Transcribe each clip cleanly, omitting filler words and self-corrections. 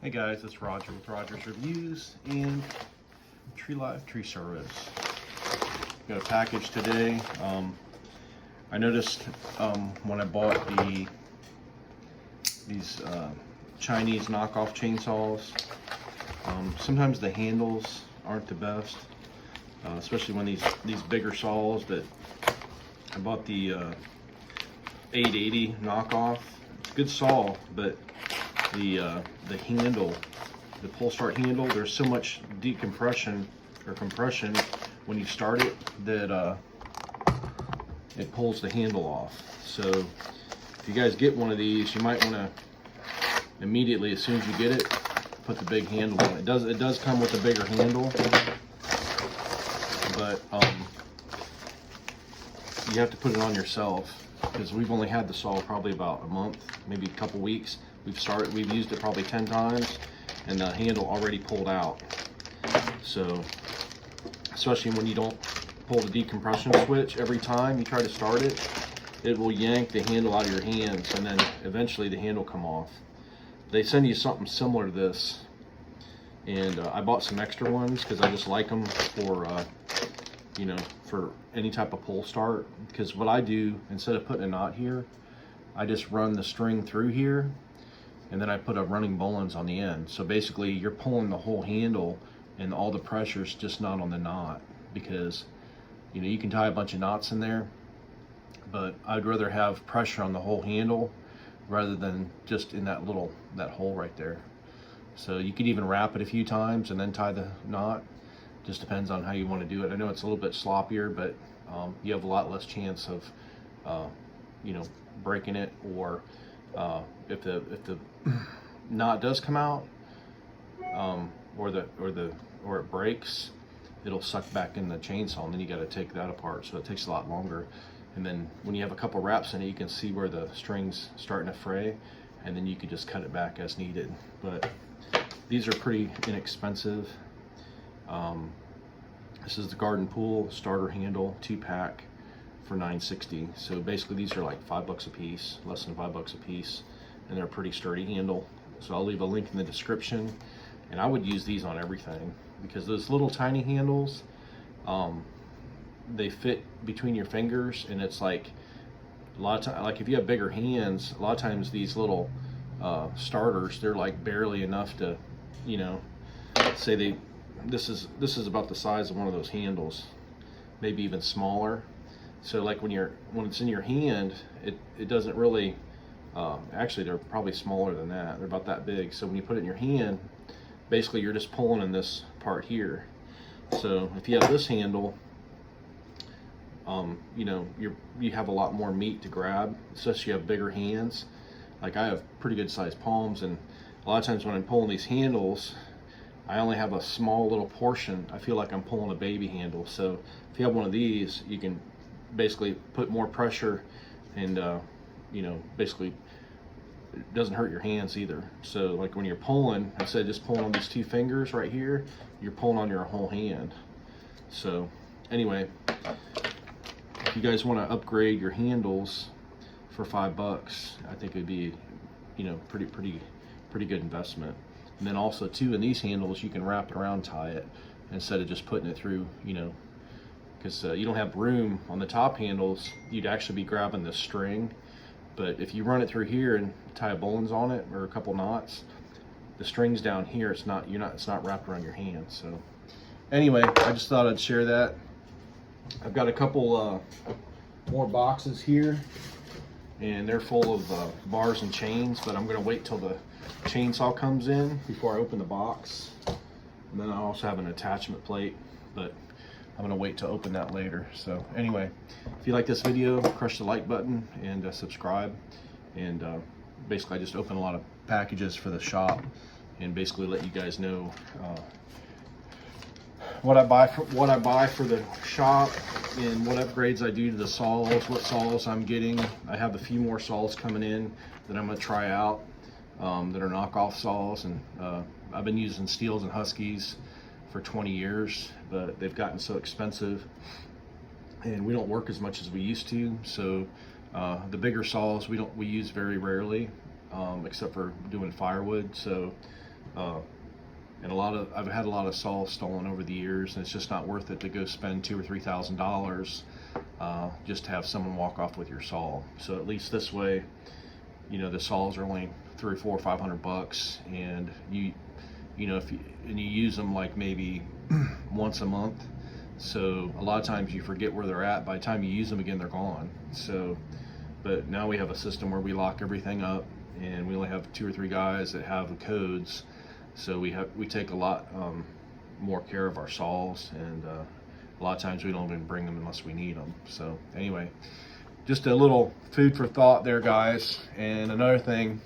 Hey guys, it's Roger with Roger's Reviews and Tree Life Tree Service. Got a package today. I noticed when I bought these Chinese knockoff chainsaws, sometimes the handles aren't the best, especially when these bigger saws. But I bought the 880 knockoff. It's a good saw, but the handle, the pull start handle, there's so much decompression or compression when you start it that it pulls the handle off. So if you guys get one of these, you might want to immediately, as soon as you get it, put the big handle on. It does come with a bigger handle, but you have to put it on yourself, because we've only had the saw probably about a month, maybe a couple weeks. We've used it probably 10 times, and the handle already pulled out. So, especially when you don't pull the decompression switch every time you try to start it, it will yank the handle out of your hands, and then eventually the handle come off. They send you something similar to this, and I bought some extra ones because I just like them for you know, for any type of pull start. Because what I do, instead of putting a knot here, I just run the string through here, and then I put a running bowlines on the end. So basically you're pulling the whole handle, and all the pressure's just not on the knot, because you know, you can tie a bunch of knots in there, but I'd rather have pressure on the whole handle rather than just in that hole right there. So you could even wrap it a few times and then tie the knot. Just depends on how you want to do it. I know it's a little bit sloppier, but you have a lot less chance of you know, breaking it, or if the knot does come out, or it breaks, it'll suck back in the chainsaw, and then you got to take that apart. So it takes a lot longer. And then when you have a couple wraps in it, you can see where the string's starting to fray, and then you can just cut it back as needed. But these are pretty inexpensive. This is the garden pool starter handle 2-pack for $9.60. So basically these are like $5 a piece, less than $5 a piece, and they're a pretty sturdy handle. So I'll leave a link in the description, and I would use these on everything, because those little tiny handles, they fit between your fingers, and it's like a lot of times, like if you have bigger hands, a lot of times these little starters, they're like barely enough to, you know, say this is about the size of one of those handles, maybe even smaller. So like when it's in your hand, it doesn't really, actually they're probably smaller than that. They're about that big. So when you put it in your hand, basically you're just pulling in this part here. So if you have this handle, you know, you have a lot more meat to grab, especially if you have bigger hands. Like I have pretty good sized palms, and a lot of times when I'm pulling these handles, I only have a small little portion. I feel like I'm pulling a baby handle. So if you have one of these, you can basically put more pressure, and you know, basically it doesn't hurt your hands either. So like when you're pulling, instead of just pulling on these 2 fingers right here, you're pulling on your whole hand. So anyway, if you guys want to upgrade your handles for $5, I think it'd be, you know, pretty good investment. And then also too, in these handles, you can wrap it around, tie it, instead of just putting it through, you know, because you don't have room on the top handles. You'd actually be grabbing the string, but if you run it through here and tie bowlines on it, or a couple knots, the string's down here. It's not wrapped around your hand. So anyway, I just thought I'd share that. I've got a couple more boxes here, and they're full of bars and chains, but I'm gonna wait till the chainsaw comes in before I open the box. And then I also have an attachment plate, but I'm gonna wait to open that later. So anyway, if you like this video, crush the like button and subscribe. And basically I just open a lot of packages for the shop, and basically let you guys know what I buy for the shop, and what upgrades I do to the saws, what saws I'm getting. I have a few more saws coming in that I'm gonna try out, that are knockoff saws. And I've been using Steels and Huskies for 20 years, but they've gotten so expensive, and we don't work as much as we used to. So the bigger saws we use very rarely, except for doing firewood. So And I've had a lot of saws stolen over the years, and it's just not worth it to go spend $2,000 or $3,000 just to have someone walk off with your saw. So at least this way, you know, the saws are only $300, $400, $500, and you know, if you use them like maybe once a month. So a lot of times you forget where they're at. By the time you use them again, they're gone. So, but now we have a system where we lock everything up, and we only have 2 or 3 guys that have the codes. So we take a lot more care of our saws, and a lot of times we don't even bring them unless we need them. So anyway, just a little food for thought there, guys. And another thing,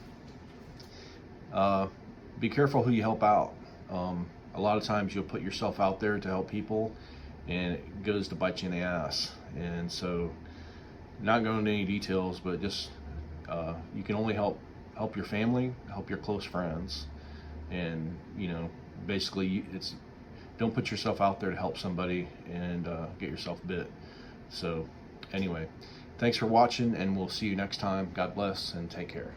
be careful who you help out. A lot of times you'll put yourself out there to help people, and it goes to bite you in the ass. And so, not going into any details, but just you can only help your family, help your close friends. And you know, basically don't put yourself out there to help somebody and get yourself bit. So anyway, thanks for watching, and we'll see you next time. God bless and take care.